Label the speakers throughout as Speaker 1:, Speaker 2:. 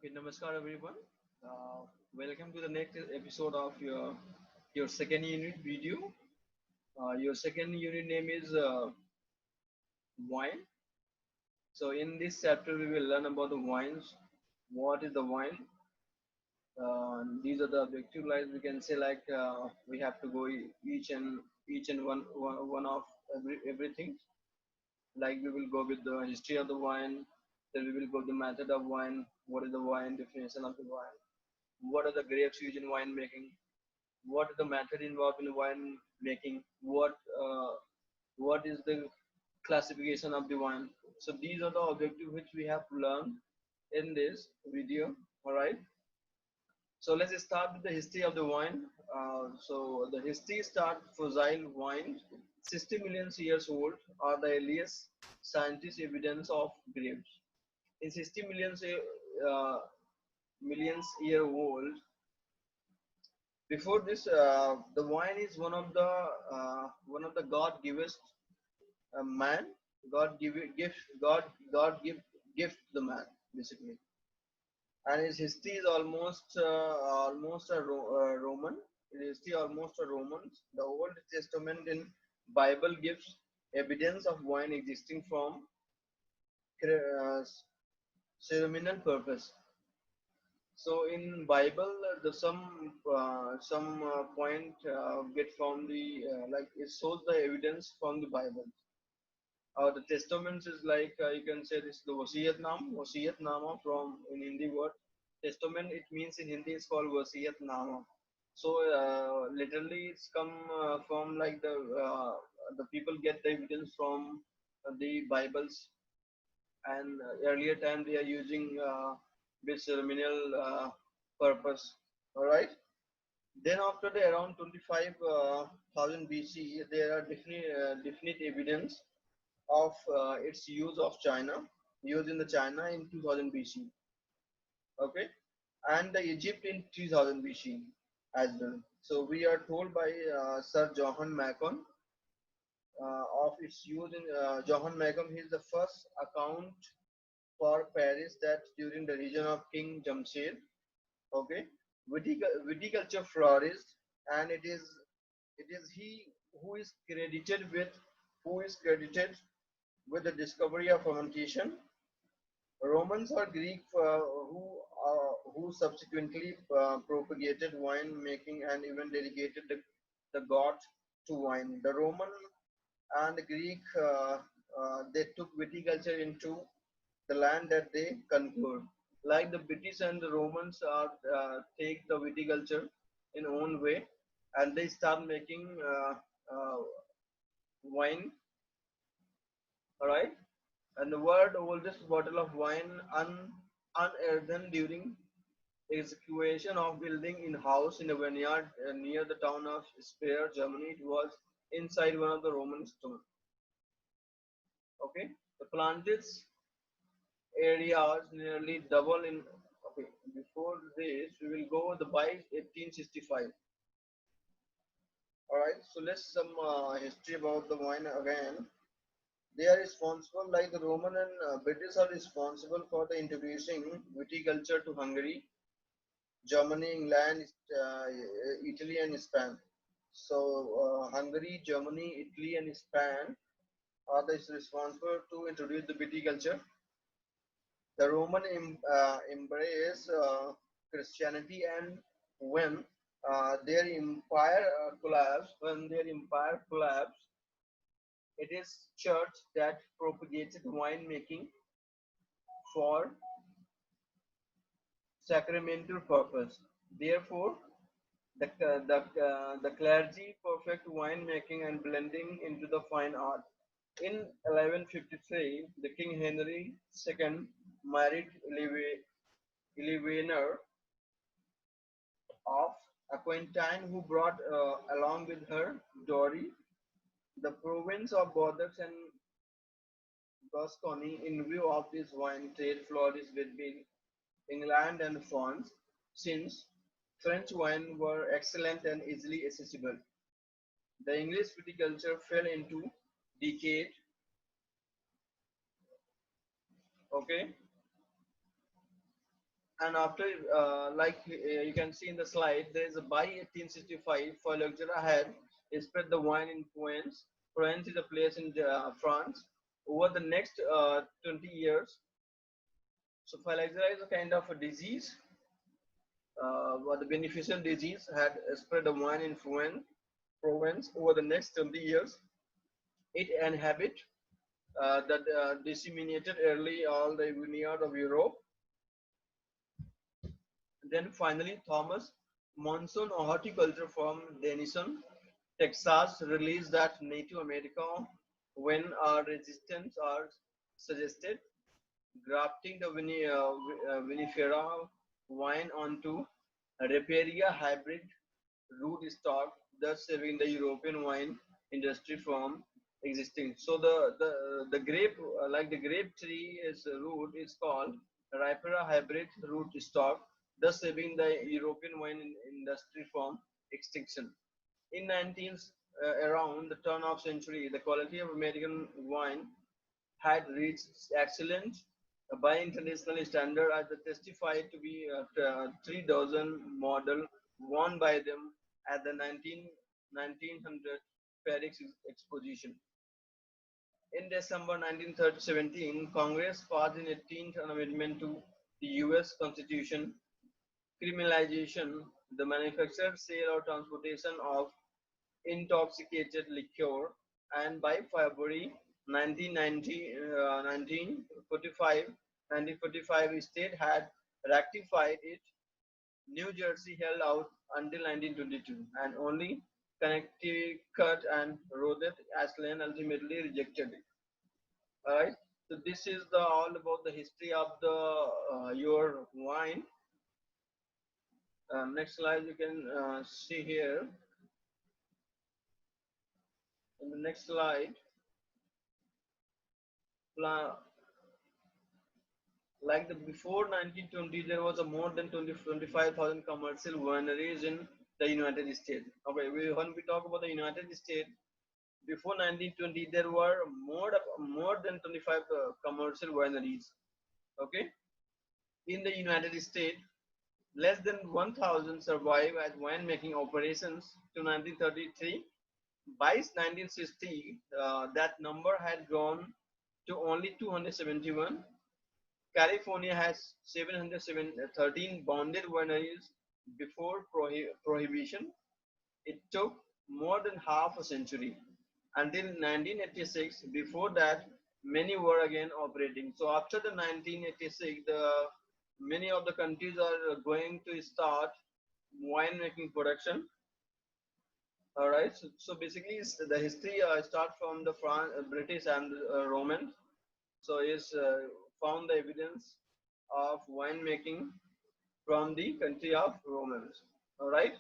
Speaker 1: Okay, namaskar everyone. Welcome to the next episode of your second unit video. Your second unit name is wine. So in this chapter we will learn about the wines. What is the wine? These are the objective lines. We can say like we have to go each and one of everything. Like we will go with the history of the wine. Then we will go the method of wine. What is the wine? Definition of the wine. What are the grapes used in wine making? What is the method involved in wine making? What is the classification of the wine? So these are the objectives which we have learned in this video. All right. So let's start with the history of the wine. So the history start fossil wine, 60 million years old, are the earliest scientific evidence of grapes. In 60 millions year old, before this, the wine is one of the God givest man. God give it gift. God give gift to the man basically, and his history is almost Roman. His history almost a Roman. The Old Testament in Bible gives evidence of wine existing from uh, ceremonial purpose. So in Bible, the some point get from the like it shows the evidence from the Bible. The testaments is like you can say this the wasiyat nama from in Hindi word testament. It means in Hindi it's called wasiyat nama. So literally it's come from like the people get the evidence from the Bibles, and earlier time they are using with ceremonial purpose. All right. Then after the around 25,000 BC, there are definite evidence of its use of China, used in the China in 2000 BC. Okay, and the Egypt in 3000 BC as well. So we are told by Sir Johann Macon of its use in Johann Macon. He is the first account for Paris that during the region of King Jamshid, okay, viticulture flourished, and it is he who is credited with who is credited with the discovery of fermentation. Romans or Greek who subsequently propagated wine making and even dedicated the god to wine. The Roman and the Greek they took viticulture into the land that they conquered. Like the British and the Romans take the viticulture in own way, and they start making wine. All right, and the world oldest bottle of wine unearthed during excavation of building in house in a vineyard near the town of Speyer, Germany. It was inside one of the Roman stone. Okay, the planted areas nearly double in. Okay, before this we will go the by 1865. All right, so let's some history about the wine again. They are responsible, like the Roman and British are responsible for the introducing viticulture to Hungary, Germany, England, Italy, and Spain. So Hungary, Germany, Italy, and Spain are the responsible to introduce the viticulture. The Roman embrace Christianity, and when their empire collapsed, it is church that propagated winemaking for sacramental purpose. Therefore, the clergy perfect winemaking and blending into the fine art. In 1153, the King Henry II married Eleanor of Aquitaine, who brought along with her Dory, the province of Bordeaux and Gascony. In view of this, wine trade flourished between England and France, since French wine were excellent and easily accessible. The English viticulture fell into decay. Okay, And after, you can see in the slide, there is a by 1865, for luxury had spread the wine in Provence. Provence is a place in France. Over the next 20 years, so phylloxera is a kind of a disease, the beneficial disease had spread the wine in Provence. Over the next 20 years. It inhabit that disseminated early all the vineyard of Europe. Then finally, Thomas Monson, a horticulture from Denison, Texas, released that Native America, when resistance are suggested, grafting the vinifera wine onto Reperia hybrid rootstock, thus saving the European wine industry from existing. So the grape, like the grape tree is root, is called Ripera hybrid rootstock, thus saving the European wine industry from extinction. In 19th, around the turn of century, the quality of American wine had reached excellent by international standard, as testified to be 3 dozen model won by them at the 1900 Paris exposition. In December 1917, Congress passed an 18th amendment to the U.S. Constitution, criminalization the manufacture, sale, or transportation of intoxicated liquor, and by February 1990, 1945, state had ratified it. New Jersey held out until 1922, and only Connecticut and Rhode Island ultimately rejected it. All right. So this is the all about the history of the your wine. Next slide you can see here. In the next slide, like the before 1920, there was a more than 25,000 commercial wineries in the United States. Okay, when we talk about the United States, before 1920, there were more than 25 commercial wineries. Okay, in the United States, less than 1,000 survive as winemaking operations to 1933. By 1960, that number had grown to only 271. California has 713 bonded wineries before prohibition. It took more than half a century until 1986. Before that, many were again operating. So after the 1986, many of the countries are going to start winemaking production. All right. So basically, the history start from the British and Romans. So is found the evidence of winemaking from the country of Romans. All right.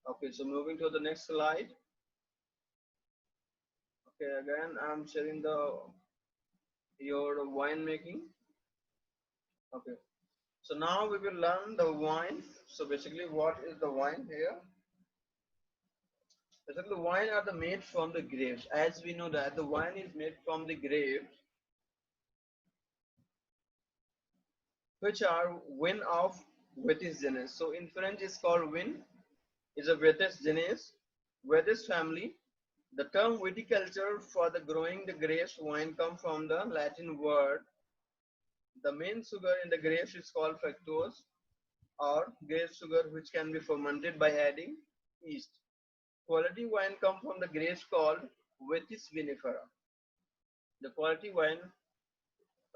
Speaker 1: Okay. So moving to the next slide. Okay. Again, I'm sharing your winemaking. Okay. So now we will learn the wine. So basically, what is the wine here? Basically, the wine are made from the grapes. As we know that the wine is made from the grapes, which are vine of Vitis genus. So in French, it's called vine. Is a Vitis genus, Vitis family. The term viticulture for the growing the grapes wine come from the Latin word. The main sugar in the grapes is called fructose, or grape sugar, which can be fermented by adding yeast. Quality wine come from the grapes called Vitis vinifera. The quality wine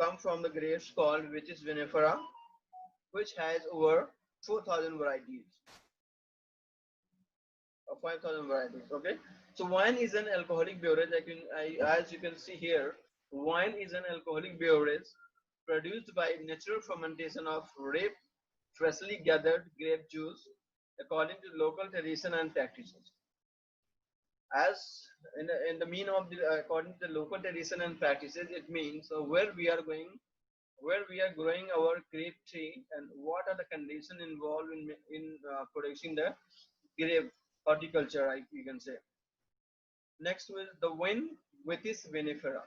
Speaker 1: come from the grapes called Vitis vinifera, which has over 4,000 varieties or 5,000 varieties. Okay, so wine is an alcoholic beverage. As you can see here, wine is an alcoholic beverage produced by natural fermentation of ripe, freshly gathered grape juice, according to local tradition and practices. As in the mean of the according to the local tradition and practices, it means where we are going, where we are growing our grape tree, and what are the conditions involved in producing the grape horticulture, you can say. Next is the vine, Vitis vinifera.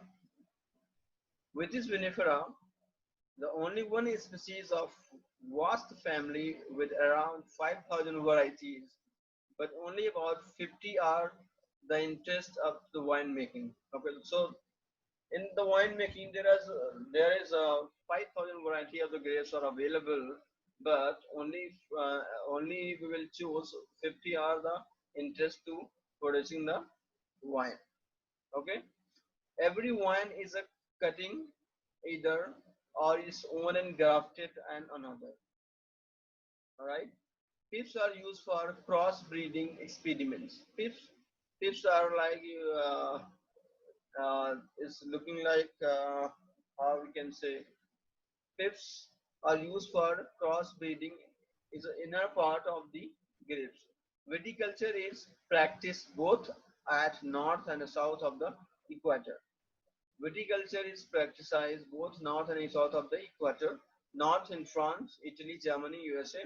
Speaker 1: Vitis vinifera, the only one species of vast family with around 5,000 varieties, but only about 50 are the interest of the winemaking. Okay, so in the winemaking, there is a 5,000 variety of the grapes are available, but only we will choose 50 are the interest to producing the wine. Okay, every wine is a cutting either or is own and grafted and another. All right. Pips are used for cross-breeding experiments. Pips are like is looking like how we can say pips are used for cross-breeding is the inner part of the grapes. Viticulture is practiced both at north and south of the equator. Viticulture is practiced both north and south of the equator. North in France, Italy, Germany, USA.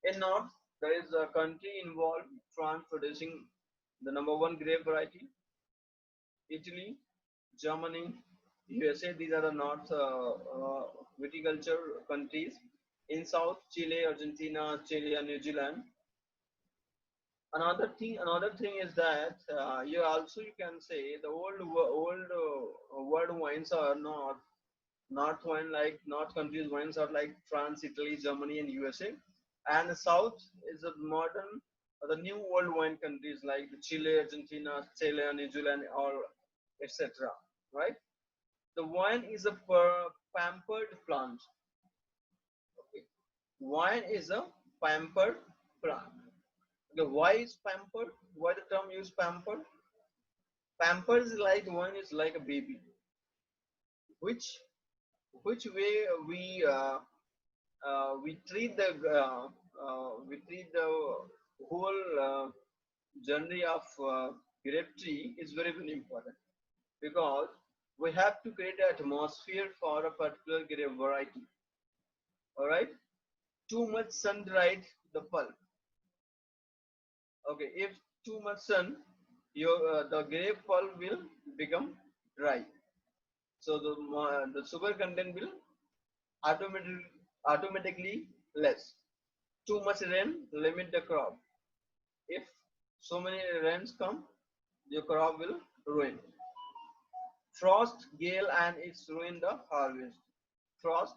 Speaker 1: In north, there is a country involved, France producing the number one grape variety. Italy, Germany, USA. These are the north viticulture countries. In south, Chile, Argentina, Australia, New Zealand. Another thing is that you can say the old world wines are North wine like North countries wines are like France, Italy, Germany, and USA, and the South is the modern the new world wine countries like Chile, Argentina, Australia, New Zealand, or etc. Right? The wine is a pampered plant. Okay. Wine is a pampered plant. Okay. Why is pampered? Why the term use pampered? Pampered is like wine is like a baby. Which which way we treat the whole journey of grape tree is very very important because we have to create an atmosphere for a particular grape variety. All right, too much sun dried the pulp. Okay, if too much sun, your the grape pulp will become dry. So the sugar content will automatically automatically less. Too much rain limit the crop. If so many rains come, your crop will ruin. Frost, gale, and it's ruin the harvest. Frost,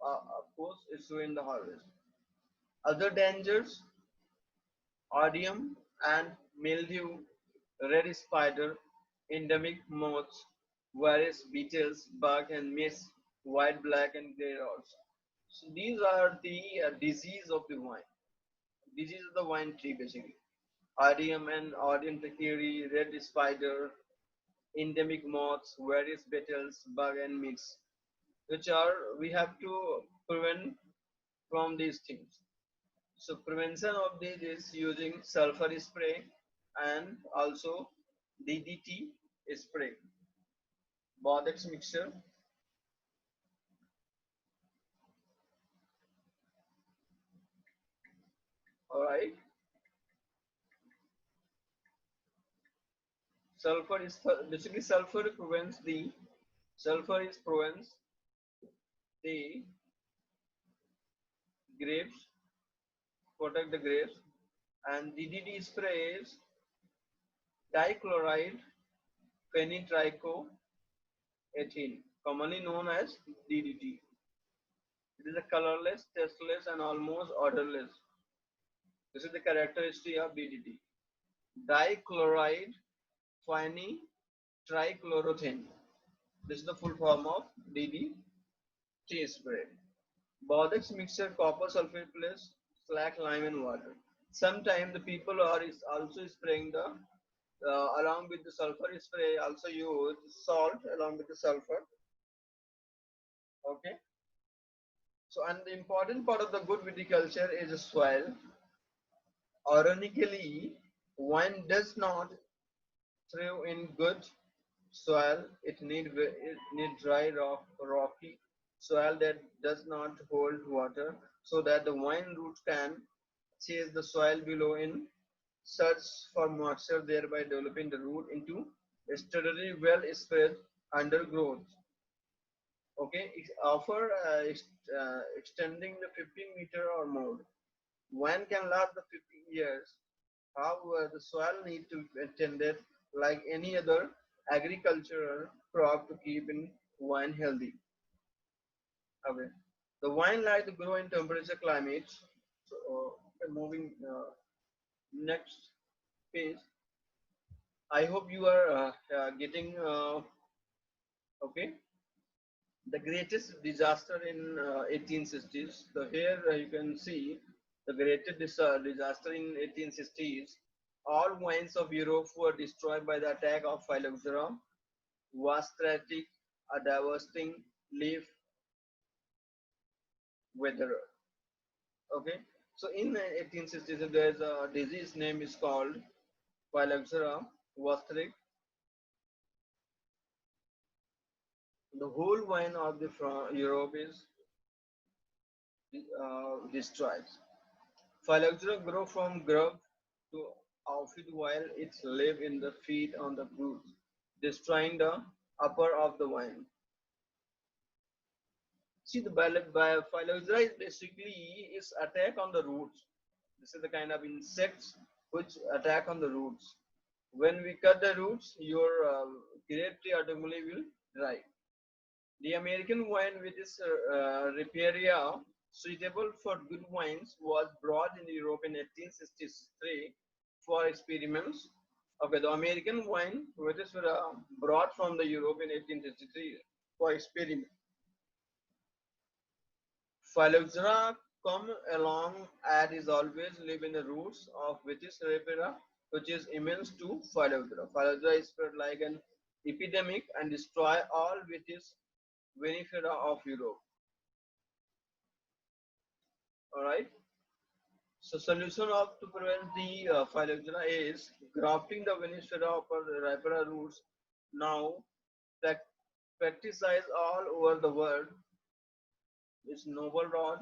Speaker 1: of course, it's ruin the harvest. Other dangers: odium and mildew, red spider, endemic moths, various beetles, bug and mice, white, black, and gray rods. So these are the disease of the wine. Disease of the wine tree basically. Iridium and Iridium tracheri, red spider, endemic moths, various beetles, bug and mix, which are we have to prevent from these things. So prevention of this is using sulfur spray and also DDT spray, Bodex mixture. All right, sulfur is basically sulfur is prevents the grapes, protect the grapes, and DDT spray is dichloride phenyltrichoethene, commonly known as DDT. It is a colorless, tasteless, and almost odorless. This is the characteristic of DDT. Dichloride phenyltrichloroethane. This is the full form of DDT spray. Bodex mixture copper sulfate plus slack lime and water. Sometimes the people are is also spraying the along with the sulfur spray also use salt along with the sulfur. Okay. So and the important part of the good viticulture is the soil. Ironically, wine does not thrive in good soil. It need dry rocky soil that does not hold water, so that the wine root can chase the soil below in search for moisture, thereby developing the root into a steadily well spread undergrowth. Okay, offer extending the 15 meter or more. Wine can last the 50 years. However, the soil need to be tended like any other agricultural crop to keep in wine healthy. Okay, the wine like to grow in temperature climates. So, moving next page. I hope you are getting okay. The greatest disaster in 1860s. So here you can see the greatest disaster in 1860s. All wines of Europe were destroyed by the attack of phylloxera, was tragic, a devastating leaf weather. Okay, so in 1860s there is a disease name is called phylloxera wastric. The whole wine of the Europe is destroyed. Phylloxera grow from grub to aphid while it live in the feed on the fruits, destroying the upper of the vine. See, the phylloxera is basically is attack on the roots. This is the kind of insects which attack on the roots. When we cut the roots, your grape tree automatically will dry. The American wine with its Riparia, suitable for good wines, was brought in Europe in 1863 for experiments. Okay, the American wine which is brought from the Europe in 1863 for experiment. Phylloxera come along and is always live in the roots of Vitis repera, which is immense to Phylloxera. Phylloxera is spread like an epidemic and destroy all Vitis vinifera of Europe. All right. So solution of to prevent the phylloxera is grafting the vinifera upper ripara roots. Now, pesticide all over the world is noble rod.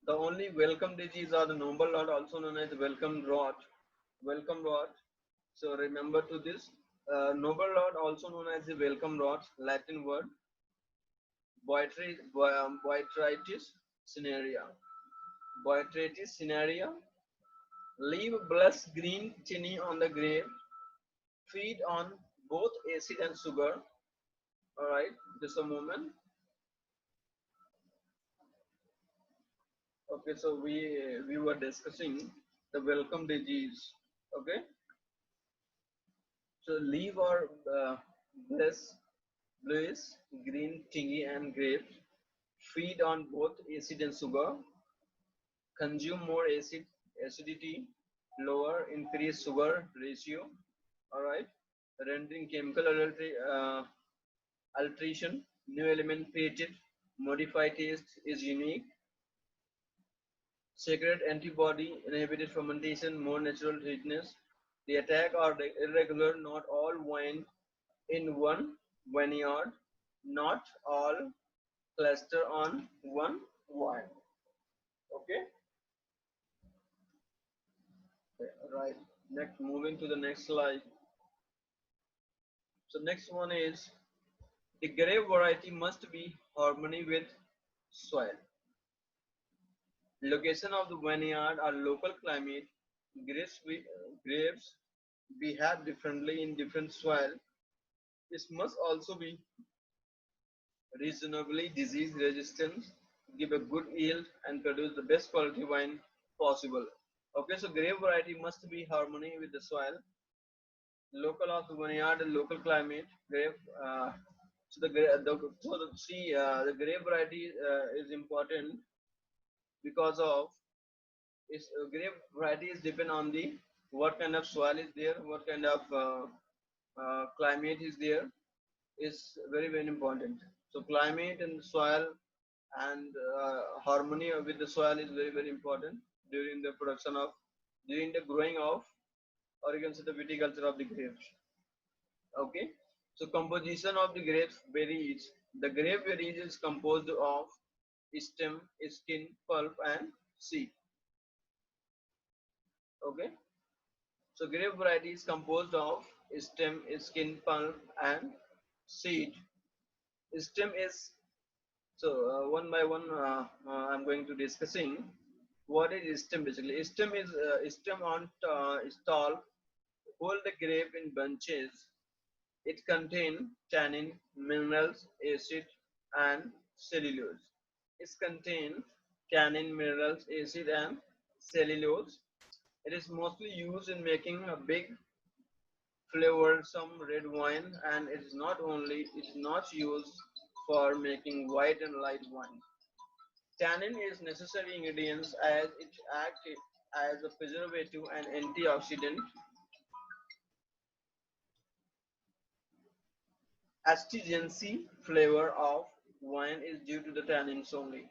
Speaker 1: The only welcome disease are the noble rod, also known as welcome rot. Welcome rot. So remember to this. Noble rod, also known as the welcome rot, Latin word. Boitritis cinerea. Boitritis cinerea. Leave blessed green tinny on the grape. Feed on both acid and sugar. All right, just a moment. Okay, so we were discussing the welcome disease. Okay, so leave or bless bluish, green, tingy, and grapes. Feed on both acid and sugar. Consume more acidity, lower, increase sugar ratio. All right, rendering chemical alteration, new element created, modify taste is unique. Secret antibody inhibited fermentation, more natural sweetness. The attack are irregular, not all wine in one vineyard, not all cluster on one wine. Okay, right. Next, moving to the next slide. So next one is the grape variety must be harmony with soil. Location of the vineyard or local climate. Grapes behave differently in different soil. This must also be reasonably disease resistant, give a good yield, and produce the best quality wine possible. Okay, so grape variety must be harmony with the soil, local of the vineyard and local climate. Grape, so the grape variety is important because of its grape varieties depend on the what kind of soil is there, what kind of climate is there is very important. So climate and soil and harmony with the soil is very important during the production of during the growing of or you can say the viticulture of the grapes. Okay, so composition of the grapes varies. The grape varies is composed of stem, skin, pulp, and seed. Okay, so grape variety is composed of stem, skin, pulp, and seed. Stem is so one by one. I'm going to discussing what is stem basically. Stem is stem on stalk hold the grape in bunches. It contains tannin, minerals, acid, and cellulose. It contains tannin, minerals, acid, and cellulose. It is mostly used in making a big flavorsome red wine, and it is not used for making white and light wine. Tannin is necessary ingredients as it acts as a preservative and antioxidant. Astringency flavor of wine is due to the tannins only.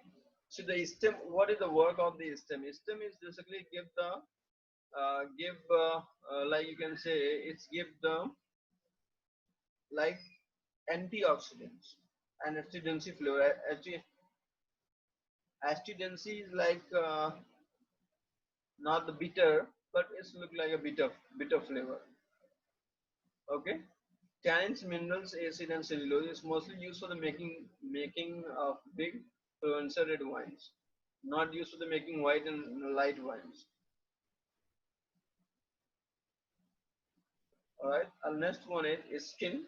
Speaker 1: So the stem, what is the work of the stem? Stem is basically give like you can say it's give the like antioxidants and astringency flavor. Astringency is like not the bitter, but it's look like a bitter flavor. Okay. Tannins, minerals, acid, and cellulose is mostly used for the making of big influencer red wines, not used for the making white and light wines. All right. Our next one is skin.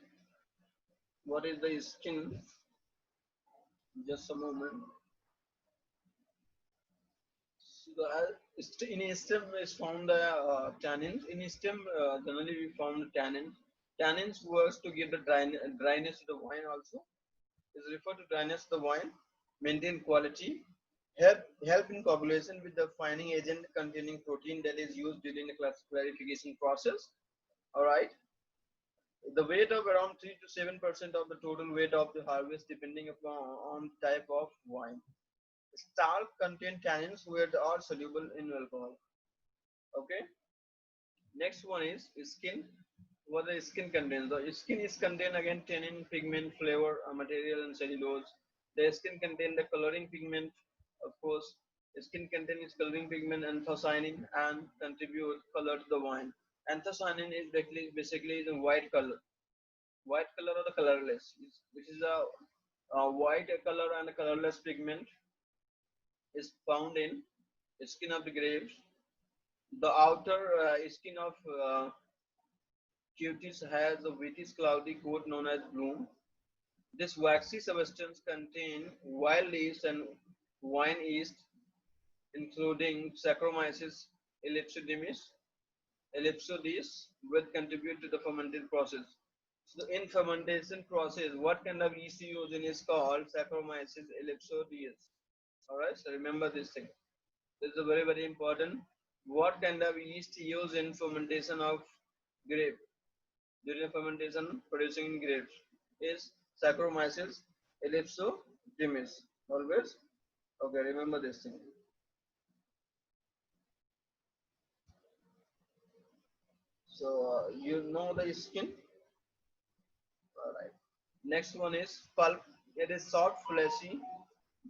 Speaker 1: What is the skin? Just a moment. So in stem is found tannins. In stem, generally we found tannins. Tannins works to give the dryness to the wine also. Is referred to dryness of the wine, maintain quality, help in coagulation with the fining agent containing protein that is used during the clarification process. All right. The weight of around 3 to 7% of the total weight of the harvest, depending upon on type of wine. Stalk contain tannins which are soluble in alcohol. Okay. Next one is skin. What the skin contains? The skin is contain again tannin, pigment, flavor, material, and cellulose. The skin contain the coloring pigment, of course. Skin contains coloring pigment anthocyanin and contribute color to the wine. Anthocyanin is basically the white color or the colorless, which is a white color and a colorless pigment is found in skin of the grapes. The outer skin of cutis has a whitish cloudy coat known as bloom. This waxy substance contains wild yeast and wine yeast, including Saccharomyces ellipsoides, which contribute to the fermentation process. So in fermentation process, what kind of yeast you use in is called Saccharomyces ellipsoides. All right, so remember this thing. This is a very important. What kind of yeast used in fermentation of grape? During fermentation producing in grapes is Saccharomyces ellipsoides. Always okay. Remember this thing. So you know the skin. All right. Next one is pulp. It is soft, fleshy.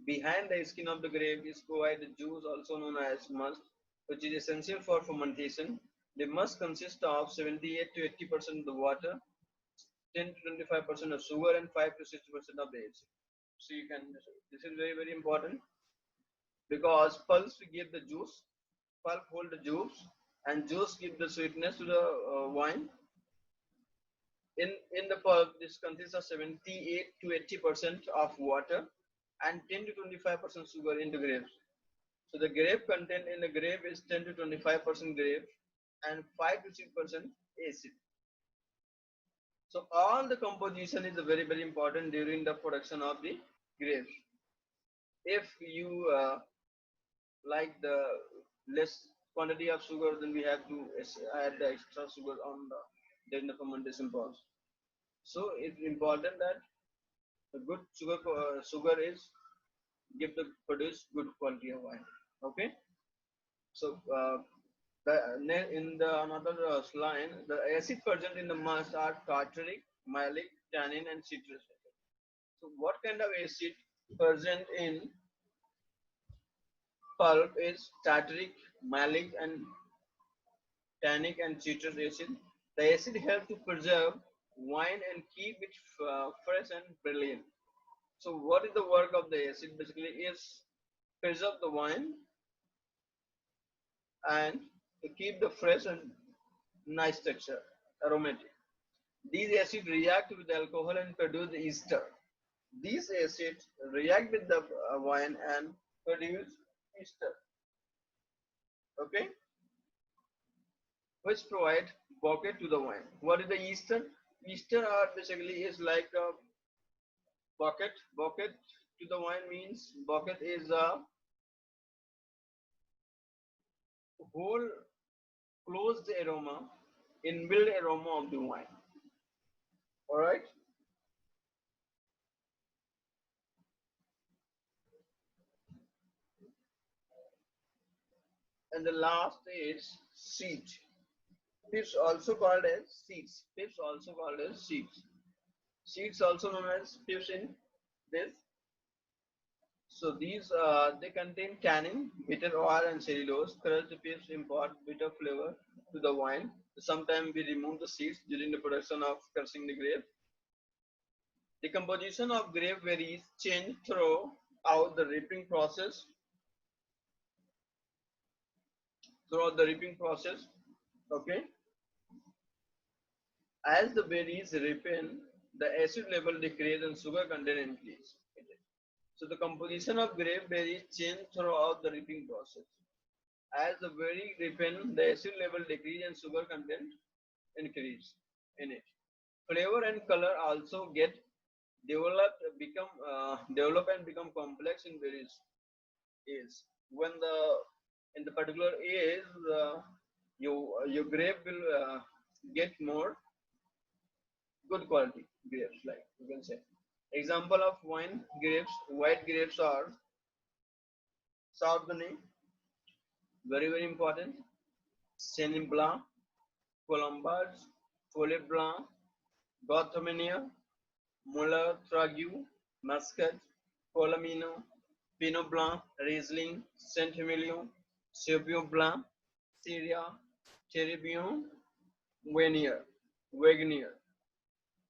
Speaker 1: Behind the skin of the grape is provided juice, also known as must, which is essential for fermentation. The must consists of 78 to 80% of the water, 10 to 25% of sugar, and 5 to 60% of the acid. So you can, this is very important because pulps give the juice, pulp hold the juice, and juice give the sweetness to the wine. In the pulp, this consists of 78 to 80% of water and 10 to 25% sugar in the grapes. So the grape content in the grape is 10 to 25% grape and 5 to 6% acid. So all the composition is very important during the production of the grapes. If you like the less quantity of sugar, then we have to add the extra sugar on the during the fermentation process. So it's important that the good sugar is give the produce good quality of wine. Okay. So in the another line, the acid present in the must are tartaric, malic, tannin, and citrus. So what kind of acid present in pulp is tartaric, malic, and tannic and citrus acid. The acid help to preserve wine and keep it fresh and brilliant. So what is the work of the acid? Basically is preserve the wine and to keep the fresh and nice texture, aromatic. These acids react with alcohol and produce ester. These acids react with the wine and produce ester. Okay, which provide bouquet to the wine. What is the ester? Ester are basically is like a bucket. Bucket to the wine means bucket is a whole closed aroma, inbuilt aroma of the wine. All right. And the last is seed. Pips also called as seeds. Pips also called as seeds. Seeds also known as pips in this. So these they contain tannin, bitter oil, and cellulose. Crushed pips impart bitter flavor to the wine. Sometimes we remove the seeds during the production of crushing the grape. The composition of grape varies, change throughout the reaping process. Throughout the reaping process, okay. As the berries ripen, the acid level decreases and sugar content increase. So the composition of grape berries change throughout the reaping process. As the berry ripen, the acid level decrease and sugar content increase in it. Flavor and color also get develop and become complex in berries. Is when the in the particular age, your grape will get more good quality grapes, like you can say. Example of wine grapes, white grapes are Chardonnay, very very important, Chenin Blanc, Colombage, Folie Blanc, Gauthomania, Muller Tragu, Muscat, Colomino, Pinot Blanc, Riesling, Saint Emilion, Sauvignon Blanc, Syria, Cherubion, Wagner.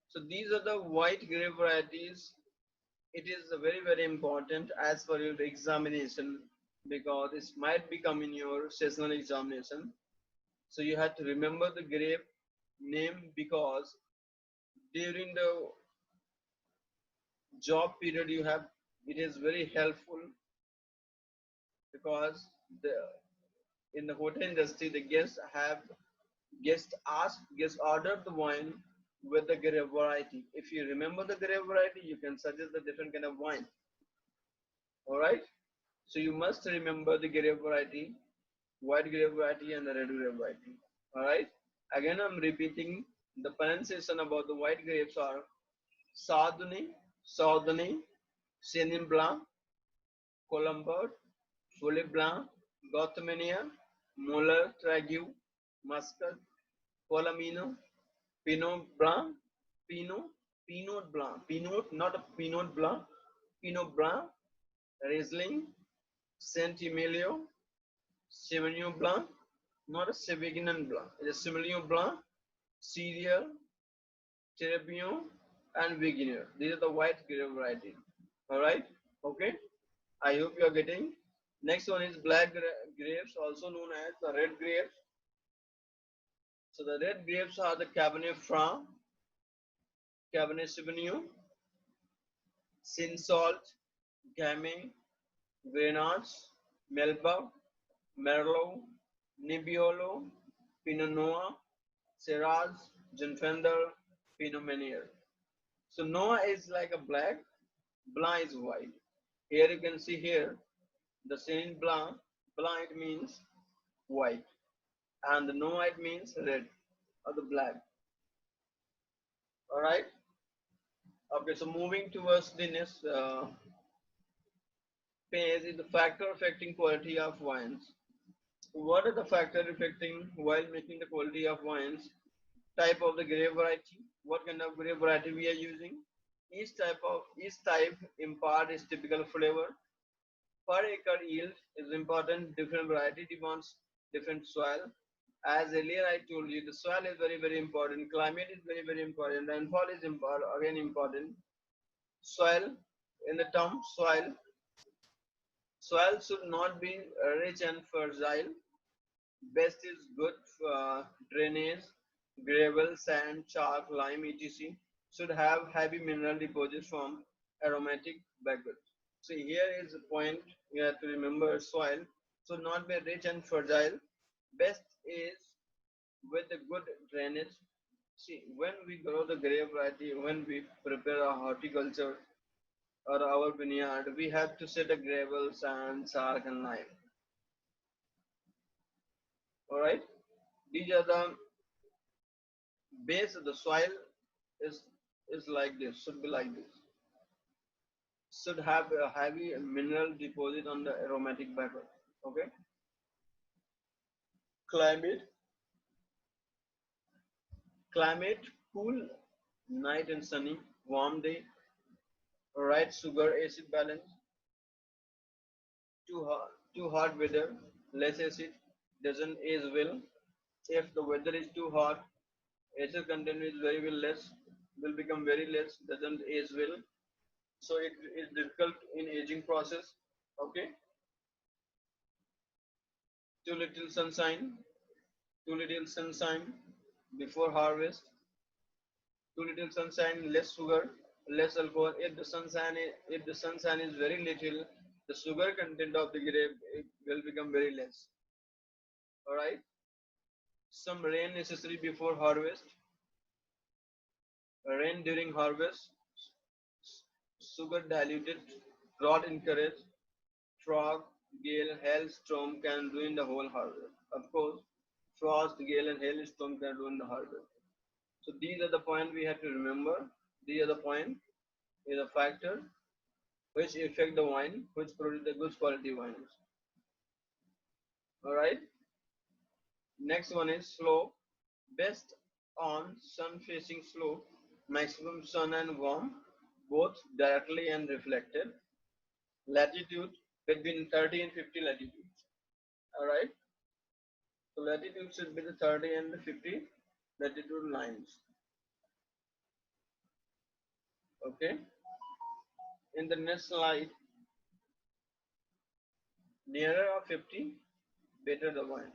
Speaker 1: So these are the white grape varieties. It is very very important as for your examination because it might become in your seasonal examination. So you have to remember the grape name because during the job period you have it is very helpful because the in the hotel industry the guests order the wine with the grape variety. If you remember the grape variety, you can suggest the different kind of wine. All right. So you must remember the grape variety, white grape variety and the red grape variety. All right. Again, I'm repeating the pronunciation about the white grapes are Chardonnay, Chardonnay, Chenin Blanc, Colombard, Folie Blanc, Gauthomania, Moller, Tragu, Muscat, Colomino, Pinot Blanc, Pinot, Pinot Blanc, Pinot, not a Pinot Blanc, Pinot Blanc, Riesling, Saint Emilio, Sauvignon Blanc, not a Sauvignon Blanc, it is Sauvignon Blanc, Cereal, Cherubion, and Wagner. These are the white grape varieties. All right, okay. I hope you are getting. Next one is black grapes, also known as the red grapes. So the red grapes are the Cabernet Franc, Cabernet Sauvignon, Cinsault, Gamay, Grenache, Melba, Merlot, Nebbiolo, Pinot Noir, Shiraz, Zinfandel, Pinot Meunier. So Noir is like a black, Blanc is white. Here you can see here the Saint Blanc, Blanc it means white, and the Noir it means red or the black. All right. Okay, so moving towards the next page is the factor affecting quality of wines. What are the factors affecting while making the quality of wines? Type of the grape variety, what kind of grape variety we are using. Each type impart its typical flavor. Per acre yield is important. Different variety demands different soil. As earlier I told you, the soil is very important. Climate is very important. Rainfall is again important. Soil, in the term soil, soil should not be rich and fertile. Best is good drainage, gravel, sand, chalk, lime, etc. Should have heavy mineral deposits from aromatic background. So here is the point you have to remember: soil should not be rich and fertile. Best is with a good drainage. See, when we grow the grape variety, when we prepare a horticulture or our vineyard, we have to set a gravel, sand, chalk, and lime. All right, these are the base of the soil is is like this, should be like this. Should have a heavy mineral deposit on the aromatic background. Okay. Climate, climate, cool night and sunny, warm day, right sugar acid balance, too hot weather, less acid, doesn't age well. If the weather is too hot, acid content is very well less, will become very less, doesn't age well. So it is difficult in aging process. Okay. Too little sunshine, too little sunshine before harvest, too little sunshine, less sugar, less alcohol. If the sunshine is very little, the sugar content of the grape will become very less. All right. Some rain necessary before harvest, rain during harvest, sugar diluted, drought encouraged, frost, gale, hailstorm can ruin the whole harvest. Of course, frost, gale, and hailstorm can ruin the harvest. So these are the point we have to remember. These are the point, is a factor which affect the wine, which produce the good quality wines. All right. Next one is slope. Best on sun-facing slope, maximum sun and warm, both directly and reflected. Latitude between 30 and 50 latitude. All right. So latitude should be the 30 and the 50 latitude lines. Okay. In the next slide, nearer of 50, better the wine.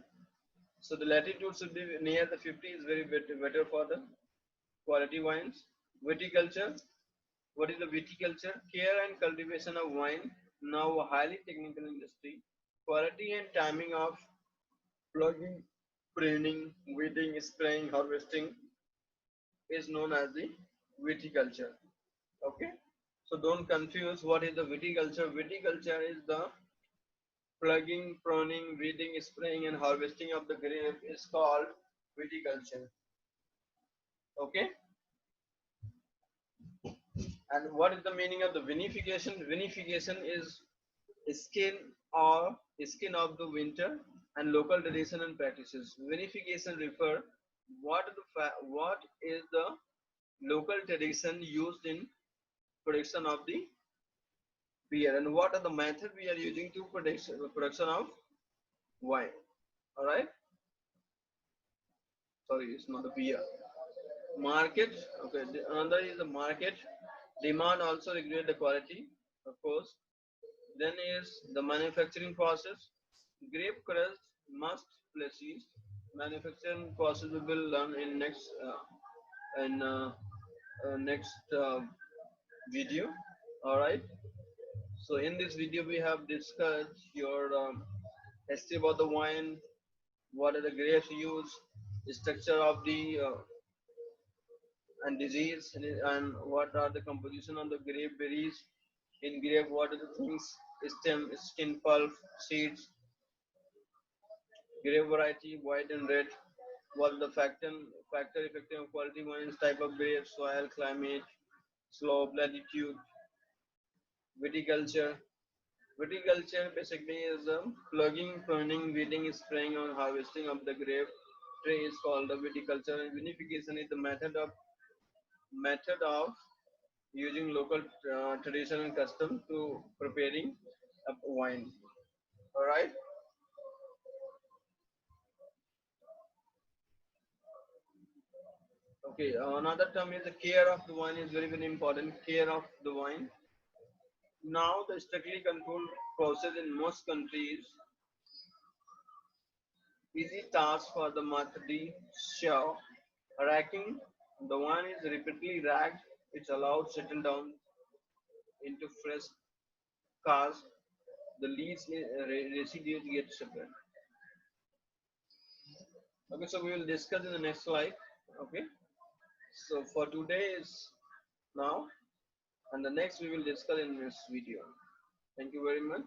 Speaker 1: So the latitude should be near the 50 is very better for the quality wines. Viticulture. What is the viticulture? Care and cultivation of wine, now a highly technical industry. Quality and timing of plugging, pruning, weeding, spraying, harvesting is known as the viticulture. Okay. So don't confuse what is the viticulture. Viticulture is the plugging, pruning, weeding, spraying, and harvesting of the grape is called viticulture. Okay. And what is the meaning of the vinification? Vinification is skin or skin of the winter and local tradition and practices. Vinification refer what is the local tradition used in production of the beer and what are the method we are using to production of wine. All right. Sorry, it's not a beer. Market. Okay. Another is the market. Demand also regulate the quality, of course. Then is the manufacturing process. Grape crust must places. Manufacturing process we will learn in next video. All right. So in this video we have discussed your history about the wine, what are the grapes used, the structure of the and disease, and what are the composition of the grape berries in grape, what are the things, stem, skin pulp, seeds, grape variety, white and red, what are the factor affecting quality wines, type of grape, soil, climate, slope, latitude, viticulture. Viticulture basically is plugging, pruning, weeding, spraying, or harvesting of the grape tree is called the viticulture, and vinification is the method of using local tradition and custom to preparing a wine. All right. Okay, another term is the care of the wine is very very important. Care of the wine. Now the strictly controlled process in most countries easy task for the marketing show. Racking the wine is repeatedly racked. It's allowed settle down into fresh cars. The leads residues get separate. Okay, so we will discuss in the next slide. Okay, so for today is now, and the next we will discuss in this video. Thank you very much.